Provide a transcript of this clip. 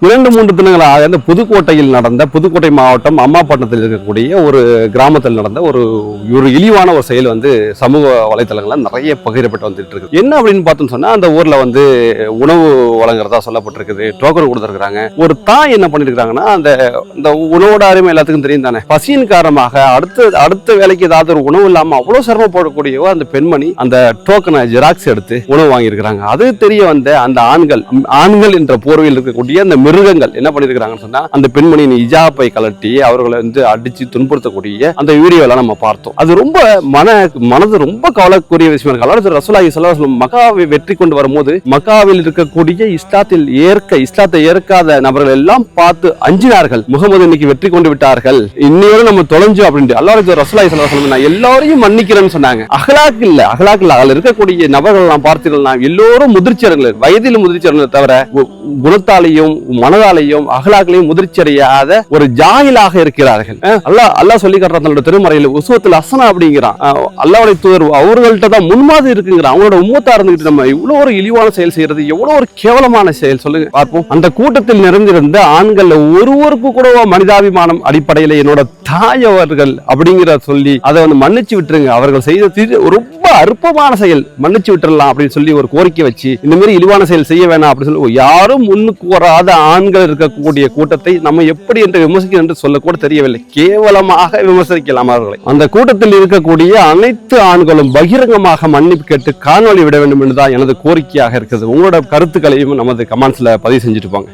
2-3 தினங்களாக அந்த புதுக்கோட்டையில் நடந்த புதுக்கோட்டை மாவட்டம் அம்மாப்பட்டினத்தில் இருக்கக்கூடிய ஒரு கிராமத்தில் நடந்த ஒரு இழிவான ஒரு செயல் வந்து சமூக வலைத்தளங்கள்ல நிறைய பகிரப்பட்டு வந்துட்டு இருக்கு. என்ன அப்படின்னு பார்த்தோம்னு சொன்னா அந்த ஊர்ல வந்து உணவு வழங்குறதா சொல்லப்பட்டிருக்குது. டோக்கன் கொடுத்துருக்காங்க. ஒரு தாய் என்ன பண்ணிருக்காங்கன்னா அந்த உணவோட அருமை எல்லாத்துக்கும் தெரியும் தானே. பசியின் காரணமாக அடுத்த வேலைக்கு ஏதாவது ஒரு உணவு இல்லாம அவ்வளவு சிரமப்படக்கூடிய அந்த பெண்மணி அந்த டோக்கனை ஜெராக்ஸ் எடுத்து உணவு வாங்கியிருக்கிறாங்க. அது தெரிய வந்த அந்த ஆண்கள் என்ற போர்வையில் இருக்கக்கூடிய அந்த மிருகங்கள் என்ன பண்ணிருக்காங்கன்னு சொன்னா அந்த பெண்மணியின் இஜாப்பை கலட்டி அவர்களை வந்து அடிச்சு துன்புறுத்தக்கூடிய அந்த வீடியோலாம் நம்ம பார்த்தோம். அது ரொம்ப மனது ரொம்ப கவலைக்குரிய விஷயம். ரசூலுல்லாஹி ஸல்லல்லாஹு அலைஹி வஸல்லம் மக்காவை வெற்றி கொண்டு வரும்போது மக்காவில் இருக்கக்கூடிய இஸ்லாத்தை ஏற்காத நபர்கள் எல்லாம் பார்த்து அஞ்சினார்கள். முகமது இன்னைக்கு வெற்றி கொண்டு விட்டார்கள், இன்னையோட நம்ம தொலைஞ்சோம் அப்படின்ட்டு அல்லாஹ் ரசூலுல்லாஹி ஸல்லல்லாஹு அலைஹி வஸல்லம் எல்லாரையும் மன்னிக்கிறேன்னு சொன்னாங்க. அகலாக் இல்ல அதில் இருக்கக்கூடிய நபர்கள் நாம் பார்த்தீங்கன்னா எல்லோரும் முதிர்ச்சியர்கள், வயதில் முதிர்ச்சியர்கள் தவிர குணத்தாலையும் மனதாலையும் அகலாக்களையும் முதிர்ச்சியடையாத ஒரு ஜாகிலாக இருக்கிறார்கள். அல்லாஹ் சொல்லி காட்டுறான் தன்னோட திருமறையில் உஸ்வத்துல் ஹஸனா அப்படிங்கிறான். அல்லாஹ்வுடைய தூதர் அவர்கள்ட்ட தான் முன்மாதிரி இருக்குங்கிறான். அவங்களோட உம்மத்தா இருந்துகிட்டு நம்ம இவ்வளவு ஒரு இழிவான செயல் செய்யறது எவ்வளவு ஒரு கேவலமான செயல் சொல்லுங்க பார்ப்போம். அந்த கூட்டத்தில் நிறைந்திருந்த ஆண்கள் ஒருவருக்கு கூட மனிதாபிமானம் அடிப்படையில் என்னோட தாயவர்கள் அப்படிங்கிற சொல்லி அதை வந்து மன்னிச்சு விட்டுருங்க, அவர்கள் செய்த ரொம்ப அற்பமான செயல் மன்னிச்சு விட்டுறலாம் அப்படின்னு சொல்லி ஒரு கோரிக்கை வச்சு இந்த மாதிரி இழிவான செயல் செய்ய வேணாம் அப்படின்னு சொல்லி யாரும் முன்னுக்கு வராத ஆண்கள் இருக்கக்கூடிய கூட்டத்தை நம்ம எப்படி என்று விமர்சிக்க என்று சொல்லக்கூட தெரியவில்லை. கேவலமாக விமர்சிக்கலாம் அவர்களை. அந்த கூட்டத்தில் இருக்கக்கூடிய அனைத்து ஆண்களும் பகிரங்கமாக மன்னிப்பு கேட்டு காணொலி விட வேண்டும் என்றுதான் எனது கோரிக்கையாக இருக்குது. உங்களோட கருத்துக்களையும் நமது கமெண்ட்ஸ்ல பதிவு செஞ்சுட்டு போங்க.